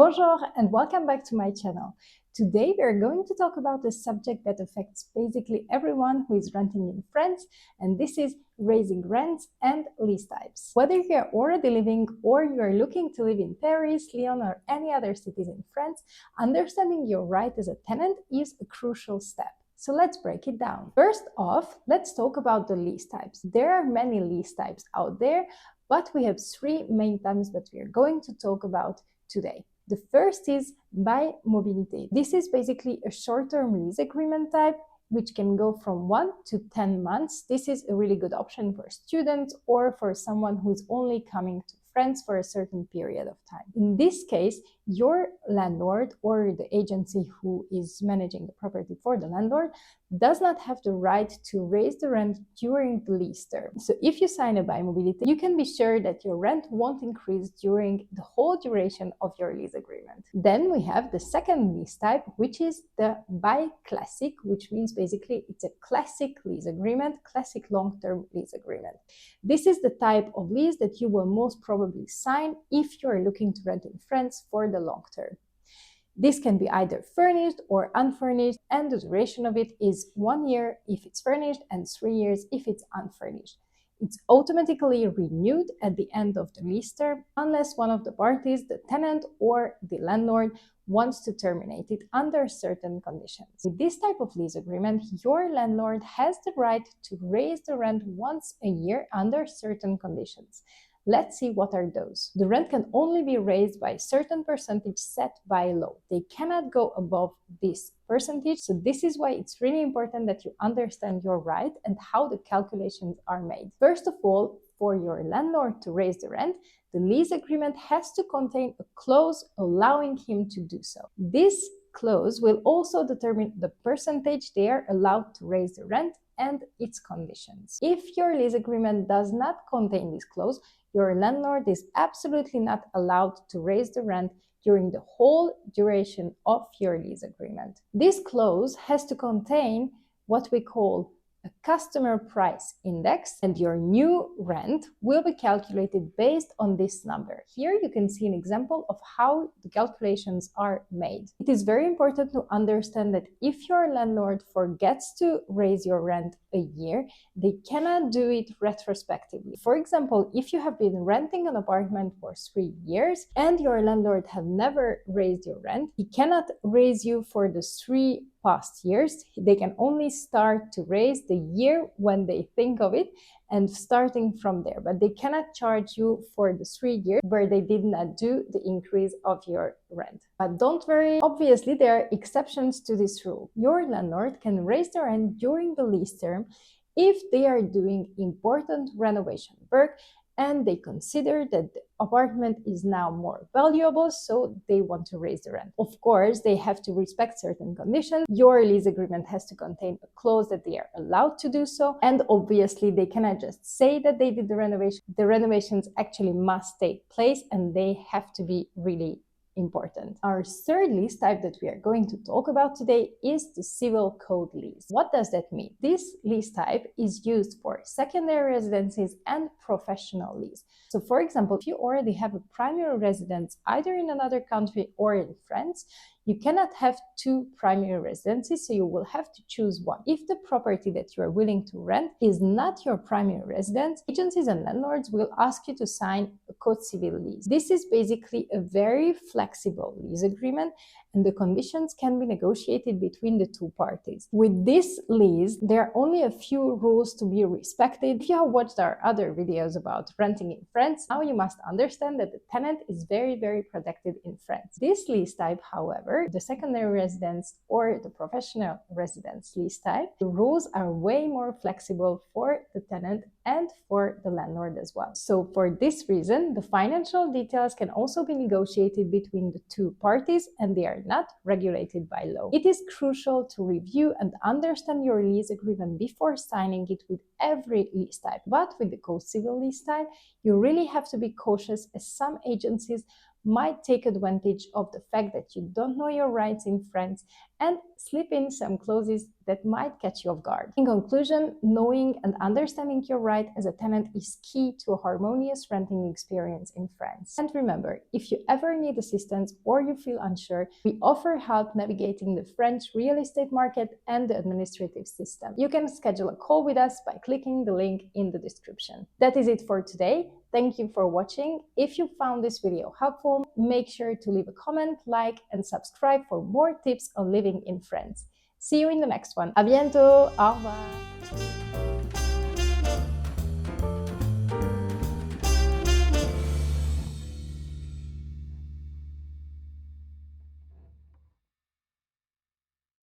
Bonjour and welcome back to my channel. Today we are going to talk about a subject that affects basically everyone who is renting in France, and this is raising rents and lease types. Whether you are already living or you are looking to live in Paris, Lyon or any other cities in France, understanding your right as a tenant is a crucial step. So let's break it down. First off, let's talk about the lease types. There are many lease types out there, but we have three main types that we are going to talk about today. The first is Bail Mobilité. This is basically a short-term lease agreement type, which can go from 1 to 10 months. This is a really good option for students or for someone who is only coming to France for a certain period of time. In this case, your landlord or the agency who is managing the property for the landlord does not have the right to raise the rent during the lease term. So if you sign a Bail Mobilité, you can be sure that your rent won't increase during the whole duration of your lease agreement. Then we have the second lease type, which is the Bail Classique, which means basically it's a classic lease agreement, classic long-term lease agreement. This is the type of lease that you will most probably sign if you are looking to rent in France for the long term. This can be either furnished or unfurnished, and the duration of it is 1 year if it's furnished and 3 years if it's unfurnished. It's automatically renewed at the end of the lease term unless one of the parties, the tenant or the landlord, wants to terminate it under certain conditions. With this type of lease agreement, your landlord has the right to raise the rent once a year under certain conditions. Let's see what are those. The rent can only be raised by a certain percentage set by law. They cannot go above this percentage, so this is why it's really important that you understand your right and how the calculations are made. First of all, for your landlord to raise the rent, the lease agreement has to contain a clause allowing him to do so. This clause will also determine the percentage they are allowed to raise the rent and its conditions. If your lease agreement does not contain this clause, your landlord is absolutely not allowed to raise the rent during the whole duration of your lease agreement. This clause has to contain what we call a customer price index, and your new rent will be calculated based on this number. Here you can see an example of how the calculations are made. It is very important to understand that if your landlord forgets to raise your rent a year, they cannot do it retrospectively. For example, if you have been renting an apartment for 3 years and your landlord have never raised your rent, he cannot raise you for the 3 past years. They can only start to raise the year when they think of it and starting from there, but they cannot charge you for the 3 years where they did not do the increase of your rent. But don't worry, obviously there are exceptions to this rule. Your landlord can raise the rent during the lease term if they are doing important renovation work and they consider that the apartment is now more valuable, so they want to raise the rent. Of course, they have to respect certain conditions. Your lease agreement has to contain a clause that they are allowed to do so, and obviously they cannot just say that they did the renovation. The renovations actually must take place and they have to be really important. Our third lease type that we are going to talk about today is the civil code lease. What does that mean? This lease type is used for secondary residences and professional lease. So for example, if you already have a primary residence either in another country or in France, you cannot have 2 primary residences, so you will have to choose one. If the property that you are willing to rent is not your primary residence, agencies and landlords will ask you to sign a code civil lease. This is basically a very flexible lease agreement, and the conditions can be negotiated between the 2 parties. With this lease, there are only a few rules to be respected. If you have watched our other videos about renting in France, now you must understand that the tenant is very, very protected in France. This lease type, however, the secondary residence or the professional residence lease type, the rules are way more flexible for the tenant and for the landlord as well. So for this reason, the financial details can also be negotiated between the 2 parties and they are not regulated by law. It is crucial to review and understand your lease agreement before signing it with every lease type. But with the code civil lease type, you really have to be cautious as some agencies might take advantage of the fact that you don't know your rights in France and slip in some clauses that might catch you off guard. In conclusion, knowing and understanding your right as a tenant is key to a harmonious renting experience in France. And remember, if you ever need assistance or you feel unsure, we offer help navigating the French real estate market and the administrative system. You can schedule a call with us by clicking the link in the description. That is it for today. Thank you for watching. If you found this video helpful, make sure to leave a comment, like, and subscribe for more tips on living in France. See you in the next one. À bientôt. Au revoir.